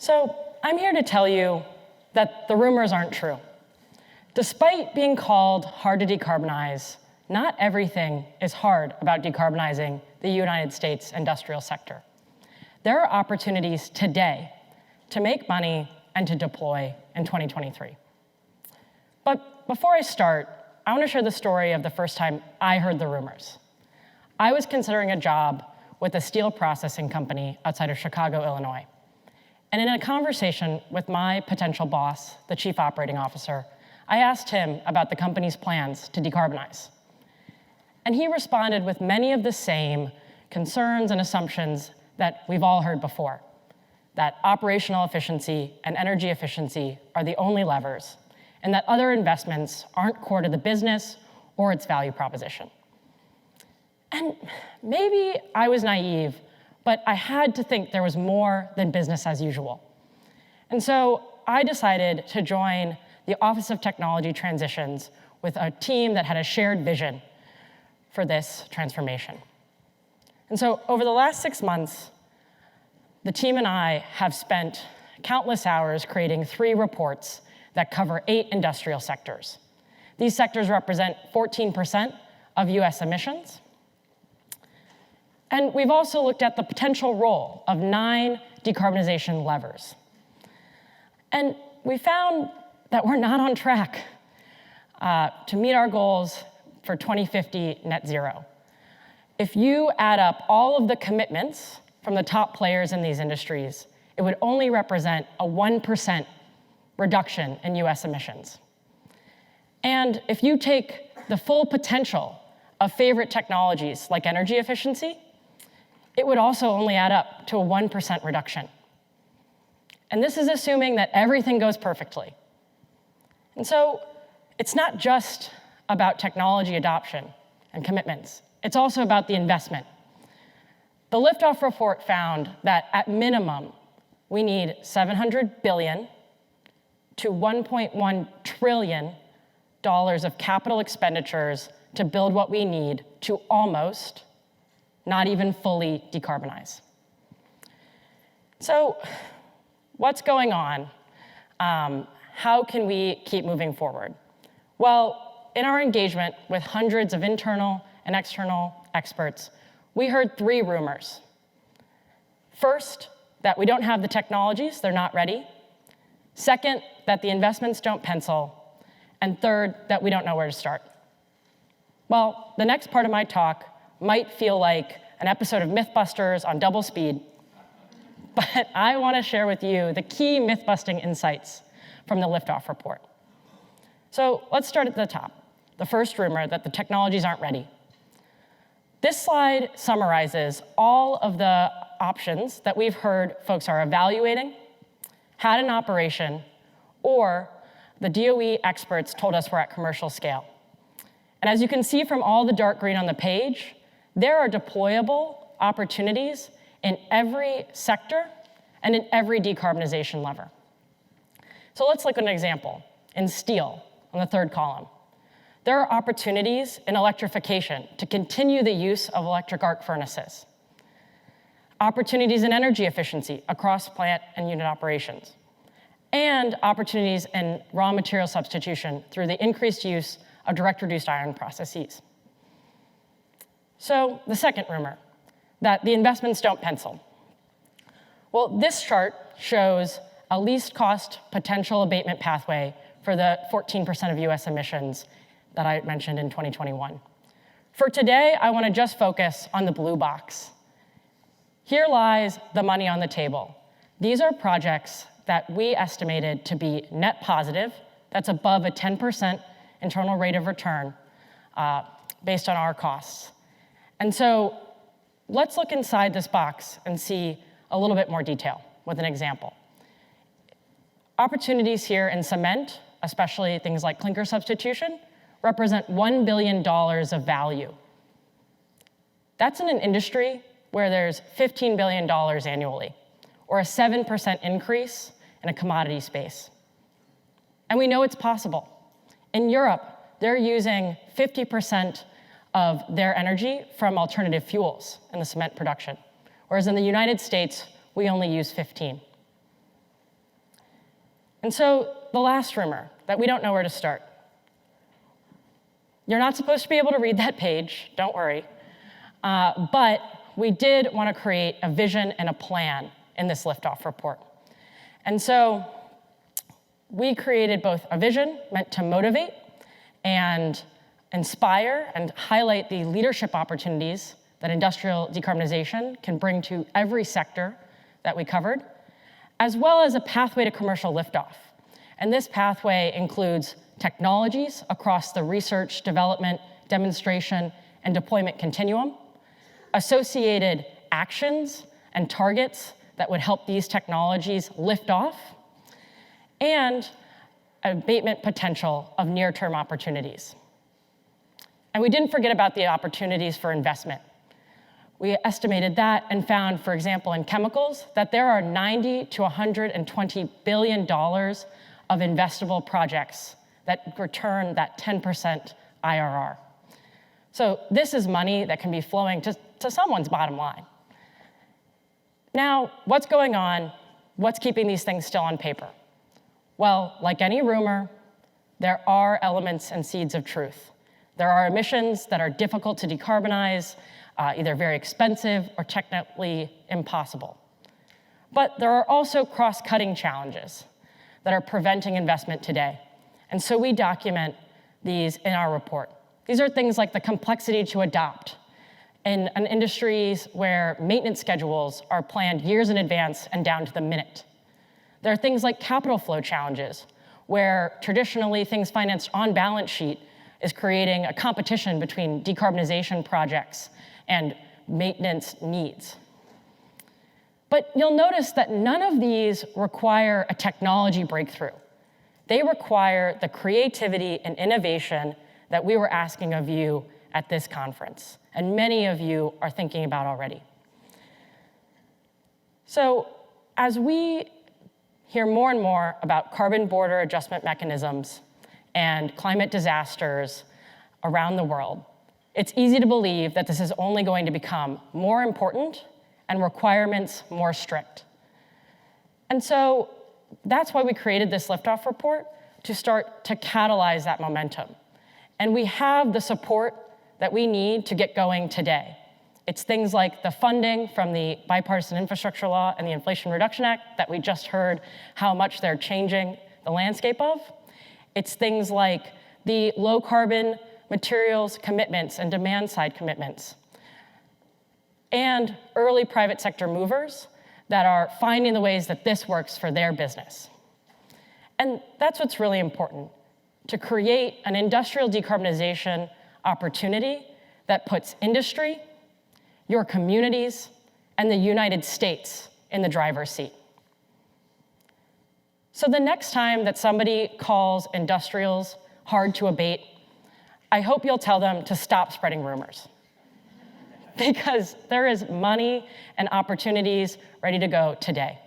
So I'm here to tell you that the rumors aren't true. Despite being called hard to decarbonize, not everything is hard about decarbonizing the United States industrial sector. There are opportunities today to make money and to deploy in 2023. But before I start, I want to share the story of the first time I heard the rumors. I was considering a job with a steel processing company outside of Chicago, Illinois. And in a conversation with my potential boss, the chief operating officer, I asked him about the company's plans to decarbonize. And he responded with many of the same concerns and assumptions that we've all heard before, that operational efficiency and energy efficiency are the only levers, and that other investments aren't core to the business or its value proposition. And maybe I was naive, but I had to think there was more than business as usual. And so I decided to join the Office of Technology Transitions with a team that had a shared vision for this transformation. And so over the last 6 months, the team and I have spent countless hours creating 3 reports that cover 8 industrial sectors. These sectors represent 14% of US emissions. And we've also looked at the potential role of 9 decarbonization levers. And we found that we're not on track to meet our goals for 2050 net zero. If you add up all of the commitments from the top players in these industries, it would only represent a 1% reduction in US emissions. And if you take the full potential of favorite technologies like energy efficiency, it would also only add up to a 1% reduction. And this is assuming that everything goes perfectly. And so it's not just about technology adoption and commitments. It's also about the investment. The Liftoff report found that at minimum, we need $700 billion to $1.1 trillion of capital expenditures to build what we need to almost, not even fully, decarbonize. So what's going on? How can we keep moving forward? Well, in our engagement with hundreds of internal and external experts, we heard 3 rumors. First, that we don't have the technologies, they're not ready. Second, that the investments don't pencil. And third, that we don't know where to start. Well, the next part of my talk might feel like an episode of Mythbusters on double speed, but I want to share with you the key myth-busting insights from the Liftoff report. So let's start at the top. The first rumor that the technologies aren't ready. This slide summarizes all of the options that we've heard folks are evaluating, had in operation, or the DOE experts told us were at commercial scale. And as you can see from all the dark green on the page, there are deployable opportunities in every sector and in every decarbonization lever. So let's look at an example. In steel, on the 3rd column, there are opportunities in electrification to continue the use of electric arc furnaces. Opportunities in energy efficiency across plant and unit operations. And opportunities in raw material substitution through the increased use of direct reduced iron processes. So the second rumor, that the investments don't pencil. Well, this chart shows a least cost potential abatement pathway for the 14% of US emissions that I mentioned in 2021. For today, I want to just focus on the blue box. Here lies the money on the table. These are projects that we estimated to be net positive, that's above a 10% internal rate of return based on our costs. And so let's look inside this box and see a little bit more detail with an example. Opportunities here in cement, especially things like clinker substitution, represent $1 billion of value. That's in an industry where there's $15 billion annually, or a 7% increase in a commodity space. And we know it's possible. In Europe, they're using 50% of their energy from alternative fuels in the cement production, whereas in the United States, we only use 15. And so the last rumor, that we don't know where to start. You're not supposed to be able to read that page, don't worry. But we did want to create a vision and a plan in this Liftoff report. And so we created both a vision meant to motivate and inspire and highlight the leadership opportunities that industrial decarbonization can bring to every sector that we covered, as well as a pathway to commercial liftoff. And this pathway includes technologies across the research, development, demonstration, and deployment continuum, associated actions and targets that would help these technologies lift off, and abatement potential of near-term opportunities. And we didn't forget about the opportunities for investment. We estimated that and found, for example, in chemicals, that there are $90 to $120 billion of investable projects that return that 10% IRR. So this is money that can be flowing to someone's bottom line. Now, what's going on? What's keeping these things still on paper? Well, like any rumor, there are elements and seeds of truth. There are emissions that are difficult to decarbonize, either very expensive or technically impossible. But there are also cross-cutting challenges that are preventing investment today. And so we document these in our report. These are things like the complexity to adopt in industries where maintenance schedules are planned years in advance and down to the minute. There are things like capital flow challenges, where traditionally things financed on balance sheet is creating a competition between decarbonization projects and maintenance needs. But you'll notice that none of these require a technology breakthrough. They require the creativity and innovation that we were asking of you at this conference, and many of you are thinking about already. So as we hear more and more about carbon border adjustment mechanisms and climate disasters around the world, it's easy to believe that this is only going to become more important and requirements more strict. And so that's why we created this Liftoff report, to start to catalyze that momentum. And we have the support that we need to get going today. It's things like the funding from the Bipartisan Infrastructure Law and the Inflation Reduction Act that we just heard how much they're changing the landscape of. It's things like the low carbon materials commitments and demand side commitments, and early private sector movers that are finding the ways that this works for their business. And that's what's really important, to create an industrial decarbonization opportunity that puts industry, your communities, and the United States in the driver's seat. So the next time that somebody calls industrials hard to abate, I hope you'll tell them to stop spreading rumors, because there is money and opportunities ready to go today.